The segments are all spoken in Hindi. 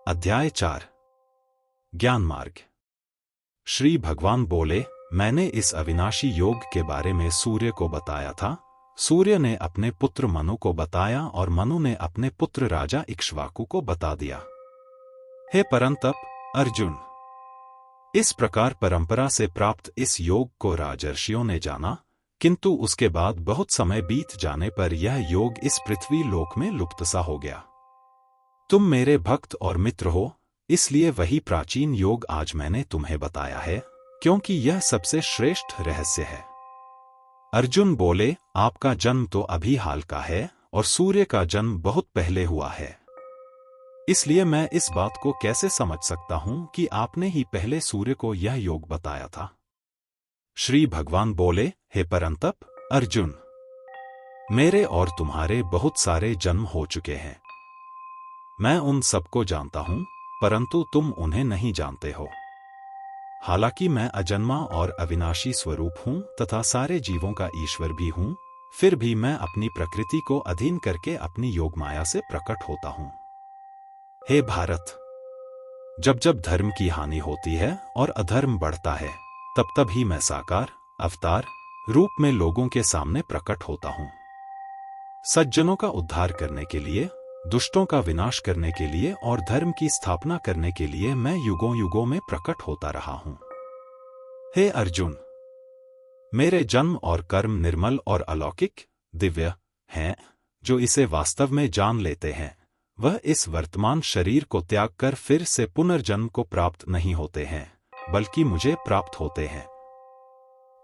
अध्याय 4 ज्ञान मार्ग। श्री भगवान बोले, मैंने इस अविनाशी योग के बारे में सूर्य को बताया था। सूर्य ने अपने पुत्र मनु को बताया और मनु ने अपने पुत्र राजा इक्ष्वाकु को बता दिया। हे परंतप अर्जुन, इस प्रकार परंपरा से प्राप्त इस योग को राजर्षियों ने जाना, किंतु उसके बाद बहुत समय बीत जाने पर यह योग इस पृथ्वी लोक में लुप्त सा हो गया। तुम मेरे भक्त और मित्र हो, इसलिए वही प्राचीन योग आज मैंने तुम्हें बताया है, क्योंकि यह सबसे श्रेष्ठ रहस्य है। अर्जुन बोले, आपका जन्म तो अभी हाल का है और सूर्य का जन्म बहुत पहले हुआ है। इसलिए मैं इस बात को कैसे समझ सकता हूं कि आपने ही पहले सूर्य को यह योग बताया था। श्री भगवान बोले, हे परंतप अर्जुन, मेरे और तुम्हारे बहुत सारे जन्म हो चुके हैं। मैं उन सबको जानता हूं, परंतु तुम उन्हें नहीं जानते हो। हालांकि मैं अजन्मा और अविनाशी स्वरूप हूं तथा सारे जीवों का ईश्वर भी हूं, फिर भी मैं अपनी प्रकृति को अधीन करके अपनी योग माया से प्रकट होता हूं। हे भारत, जब जब धर्म की हानि होती है और अधर्म बढ़ता है, तब तब ही मैं साकार अवतार रूप में लोगों के सामने प्रकट होता हूं। सज्जनों का उद्धार करने के लिए, दुष्टों का विनाश करने के लिए और धर्म की स्थापना करने के लिए मैं युगों युगों में प्रकट होता रहा हूं। हे अर्जुन, मेरे जन्म और कर्म निर्मल और अलौकिक दिव्य हैं। जो इसे वास्तव में जान लेते हैं, वह इस वर्तमान शरीर को त्याग कर फिर से पुनर्जन्म को प्राप्त नहीं होते हैं, बल्कि मुझे प्राप्त होते हैं।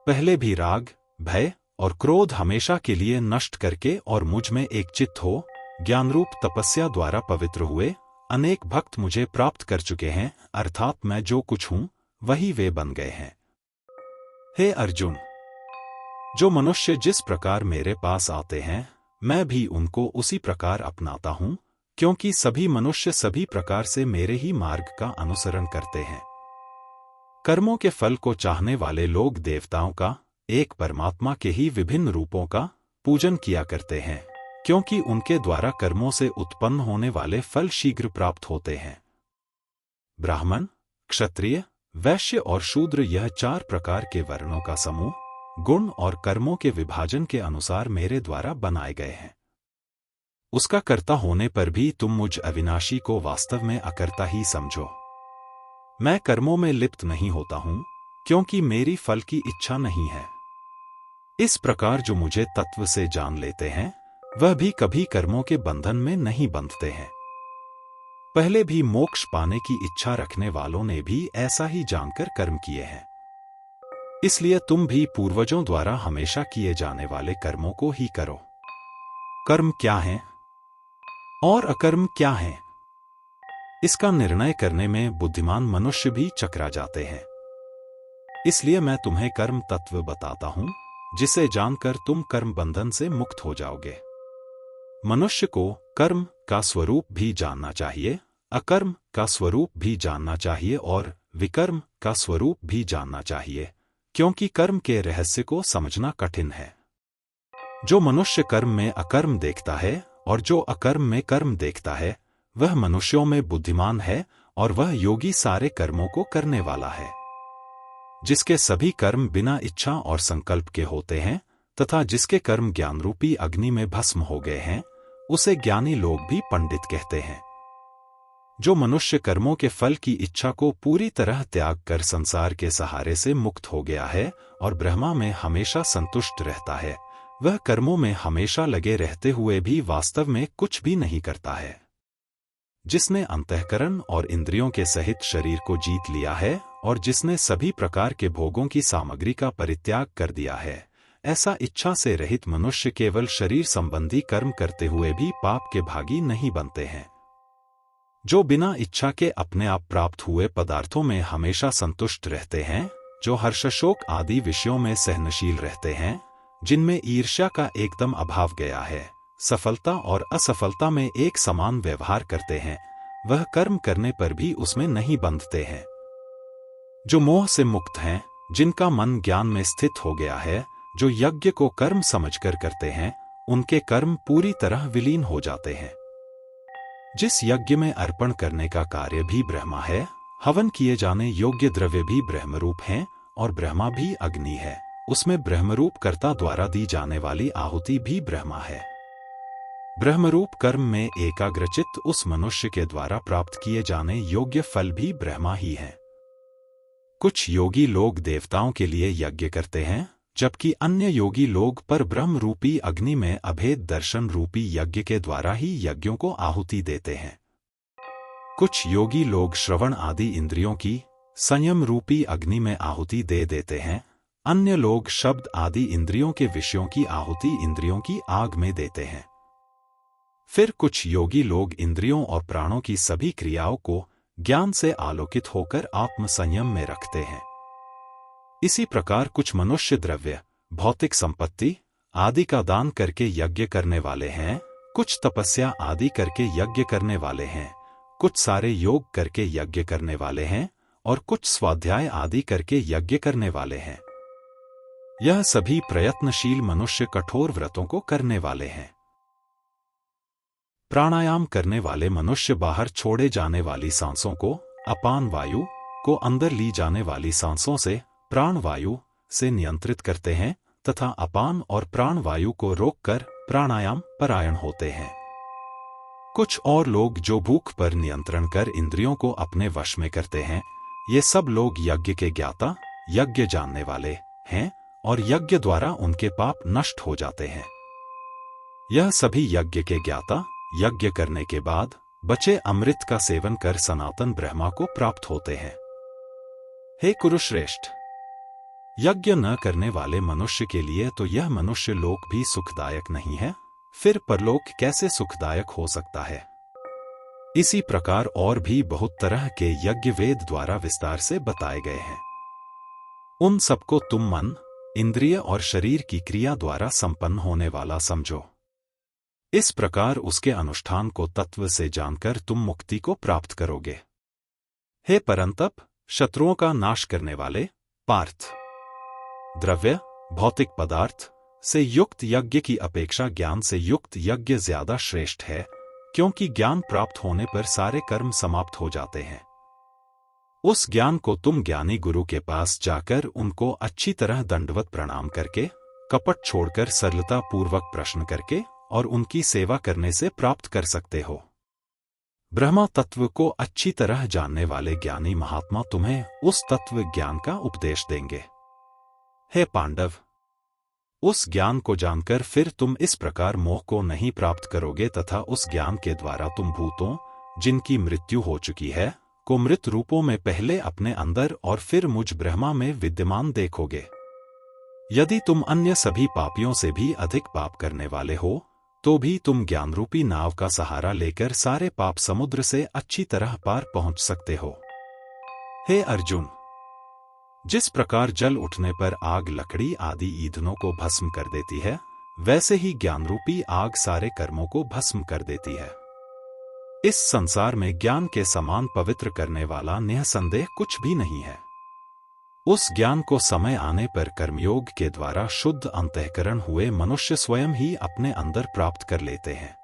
पहले भी राग, भय और क्रोध हमेशा के लिए नष्ट करके और मुझ में एक चित्त हो ज्ञानरूप तपस्या द्वारा पवित्र हुए अनेक भक्त मुझे प्राप्त कर चुके हैं, अर्थात मैं जो कुछ हूं वही वे बन गए हैं। हे अर्जुन, जो मनुष्य जिस प्रकार मेरे पास आते हैं, मैं भी उनको उसी प्रकार अपनाता हूं, क्योंकि सभी मनुष्य सभी प्रकार से मेरे ही मार्ग का अनुसरण करते हैं। कर्मों के फल को चाहने वाले लोग देवताओं का, एक परमात्मा के ही विभिन्न रूपों का पूजन किया करते हैं, क्योंकि उनके द्वारा कर्मों से उत्पन्न होने वाले फल शीघ्र प्राप्त होते हैं। ब्राह्मण, क्षत्रिय, वैश्य और शूद्र, यह 4 प्रकार के वर्णों का समूह गुण और कर्मों के विभाजन के अनुसार मेरे द्वारा बनाए गए हैं। उसका कर्ता होने पर भी तुम मुझ अविनाशी को वास्तव में अकर्ता ही समझो। मैं कर्मों में लिप्त नहीं होता हूं, क्योंकि मेरी फल की इच्छा नहीं है। इस प्रकार जो मुझे तत्व से जान लेते हैं, वह भी कभी कर्मों के बंधन में नहीं बंधते हैं। पहले भी मोक्ष पाने की इच्छा रखने वालों ने भी ऐसा ही जानकर कर्म किए हैं। इसलिए तुम भी पूर्वजों द्वारा हमेशा किए जाने वाले कर्मों को ही करो। कर्म क्या है और अकर्म क्या है, इसका निर्णय करने में बुद्धिमान मनुष्य भी चकरा जाते हैं। इसलिए मैं तुम्हें कर्म तत्व बताता हूं, जिसे जानकर तुम कर्म बंधन से मुक्त हो जाओगे। मनुष्य को कर्म का स्वरूप भी जानना चाहिए, अकर्म का स्वरूप भी जानना चाहिए और विकर्म का स्वरूप भी जानना चाहिए, क्योंकि कर्म के रहस्य को समझना कठिन है। जो मनुष्य कर्म में अकर्म देखता है और जो अकर्म में कर्म देखता है, वह मनुष्यों में बुद्धिमान है और वह योगी सारे कर्मों को करने वाला है। जिसके सभी कर्म बिना इच्छा और संकल्प के होते हैं तथा जिसके कर्म ज्ञानरूपी अग्नि में भस्म हो गए हैं, उसे ज्ञानी लोग भी पंडित कहते हैं। जो मनुष्य कर्मों के फल की इच्छा को पूरी तरह त्याग कर संसार के सहारे से मुक्त हो गया है और ब्रह्मा में हमेशा संतुष्ट रहता है, वह कर्मों में हमेशा लगे रहते हुए भी वास्तव में कुछ भी नहीं करता है। जिसने अंतःकरण और इंद्रियों के सहित शरीर को जीत लिया है और जिसने सभी प्रकार के भोगों की सामग्री का परित्याग कर दिया है, ऐसा इच्छा से रहित मनुष्य केवल शरीर संबंधी कर्म करते हुए भी पाप के भागी नहीं बनते हैं। जो बिना इच्छा के अपने आप प्राप्त हुए पदार्थों में हमेशा संतुष्ट रहते हैं, जो हर्ष शोक आदि विषयों में सहनशील रहते हैं, जिनमें ईर्ष्या का एकदम अभाव गया है, सफलता और असफलता में एक समान व्यवहार करते हैं, वह कर्म करने पर भी उसमें नहीं बंधते हैं। जो मोह से मुक्त हैं, जिनका मन ज्ञान में स्थित हो गया है, जो यज्ञ को कर्म समझकर करते हैं, उनके कर्म पूरी तरह विलीन हो जाते हैं। जिस यज्ञ में अर्पण करने का कार्य भी ब्रह्मा है, हवन किए जाने योग्य द्रव्य भी ब्रह्मरूप हैं और ब्रह्मा भी अग्नि है, उसमें ब्रह्मरूप कर्ता द्वारा दी जाने वाली आहुति भी ब्रह्मा है। ब्रह्मरूप कर्म में एकाग्रचित्त उस मनुष्य के द्वारा प्राप्त किए जाने योग्य फल भी ब्रह्मा ही है। कुछ योगी लोग देवताओं के लिए यज्ञ करते हैं, जबकि अन्य योगी लोग पर ब्रह्म रूपी अग्नि में अभेद दर्शन रूपी यज्ञ के द्वारा ही यज्ञों को आहुति देते हैं। कुछ योगी लोग श्रवण आदि इंद्रियों की संयम रूपी अग्नि में आहुति दे देते हैं, अन्य लोग शब्द आदि इंद्रियों के विषयों की आहुति इंद्रियों की आग में देते हैं। फिर कुछ योगी लोग इंद्रियों और प्राणों की सभी क्रियाओं को ज्ञान से आलोकित होकर आत्म संयम में रखते हैं। इसी प्रकार कुछ मनुष्य द्रव्य, भौतिक संपत्ति आदि का दान करके यज्ञ करने वाले हैं, कुछ तपस्या आदि करके यज्ञ करने वाले हैं, कुछ सारे योग करके यज्ञ करने वाले हैं और कुछ स्वाध्याय आदि करके यज्ञ करने वाले हैं। यह सभी प्रयत्नशील मनुष्य कठोर व्रतों को करने वाले हैं। प्राणायाम करने वाले मनुष्य बाहर छोड़े जाने वाली सांसों को, अपान वायु को अंदर ली जाने वाली सांसों से प्राण वायु से नियंत्रित करते हैं तथा अपान और प्राण वायु को रोककर प्राणायाम परायण होते हैं। कुछ और लोग जो भूख पर नियंत्रण कर इंद्रियों को अपने वश में करते हैं, ये सब लोग यज्ञ के ज्ञाता, यज्ञ जानने वाले हैं और यज्ञ द्वारा उनके पाप नष्ट हो जाते हैं। यह सभी यज्ञ के ज्ञाता यज्ञ करने के बाद बचे अमृत का सेवन कर सनातन ब्रह्मा को प्राप्त होते हैं। हे कुरुश्रेष्ठ, यज्ञ न करने वाले मनुष्य के लिए तो यह मनुष्य लोक भी सुखदायक नहीं है, फिर परलोक कैसे सुखदायक हो सकता है। इसी प्रकार और भी बहुत तरह के यज्ञ वेद द्वारा विस्तार से बताए गए हैं। उन सबको तुम मन, इंद्रिय और शरीर की क्रिया द्वारा संपन्न होने वाला समझो। इस प्रकार उसके अनुष्ठान को तत्व से जानकर तुम मुक्ति को प्राप्त करोगे। हे परंतप, शत्रुओं का नाश करने वाले पार्थ, द्रव्य, भौतिक पदार्थ से युक्त यज्ञ की अपेक्षा ज्ञान से युक्त यज्ञ ज्यादा श्रेष्ठ है, क्योंकि ज्ञान प्राप्त होने पर सारे कर्म समाप्त हो जाते हैं। उस ज्ञान को तुम ज्ञानी गुरु के पास जाकर उनको अच्छी तरह दंडवत प्रणाम करके, कपट छोड़कर सरलता पूर्वक प्रश्न करके और उनकी सेवा करने से प्राप्त कर सकते हो। ब्रह्मा तत्व को अच्छी तरह जानने वाले ज्ञानी महात्मा तुम्हें उस तत्व ज्ञान का उपदेश देंगे। हे पांडव, उस ज्ञान को जानकर फिर तुम इस प्रकार मोह को नहीं प्राप्त करोगे तथा उस ज्ञान के द्वारा तुम भूतों, जिनकी मृत्यु हो चुकी है, को मृत रूपों में पहले अपने अंदर और फिर मुझ ब्रह्मा में विद्यमान देखोगे। यदि तुम अन्य सभी पापियों से भी अधिक पाप करने वाले हो, तो भी तुम ज्ञानरूपी नाव का सहारा लेकर सारे पाप समुद्र से अच्छी तरह पार पहुंच सकते हो। हे अर्जुन, जिस प्रकार जल उठने पर आग लकड़ी आदि ईंधनों को भस्म कर देती है, वैसे ही ज्ञानरूपी आग सारे कर्मों को भस्म कर देती है। इस संसार में ज्ञान के समान पवित्र करने वाला निःसंदेह कुछ भी नहीं है। उस ज्ञान को समय आने पर कर्मयोग के द्वारा शुद्ध अंतःकरण हुए मनुष्य स्वयं ही अपने अंदर प्राप्त कर लेते हैं।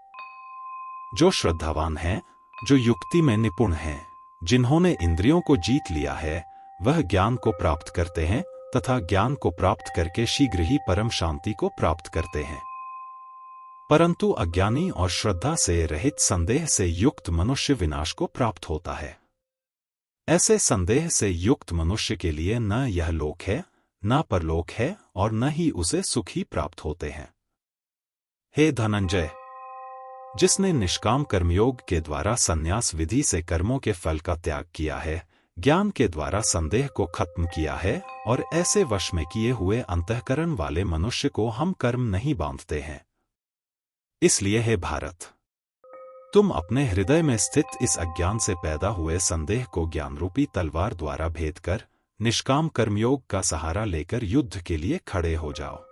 जो श्रद्धावान हैं, जो युक्ति में निपुण हैं, जिन्होंने इंद्रियों को जीत लिया है, वह ज्ञान को प्राप्त करते हैं तथा ज्ञान को प्राप्त करके शीघ्र ही परम शांति को प्राप्त करते हैं। परंतु अज्ञानी और श्रद्धा से रहित संदेह से युक्त मनुष्य विनाश को प्राप्त होता है। ऐसे संदेह से युक्त मनुष्य के लिए न यह लोक है, न परलोक है और न ही उसे सुख ही प्राप्त होते हैं। हे धनंजय, जिसने निष्काम कर्मयोग के द्वारा संन्यास विधि से कर्मों के फल का त्याग किया है, ज्ञान के द्वारा संदेह को खत्म किया है और ऐसे वश में किए हुए अंतःकरण वाले मनुष्य को हम कर्म नहीं बांधते हैं। इसलिए हे भारत, तुम अपने हृदय में स्थित इस अज्ञान से पैदा हुए संदेह को ज्ञानरूपी तलवार द्वारा भेद कर निष्काम कर्मयोग का सहारा लेकर युद्ध के लिए खड़े हो जाओ।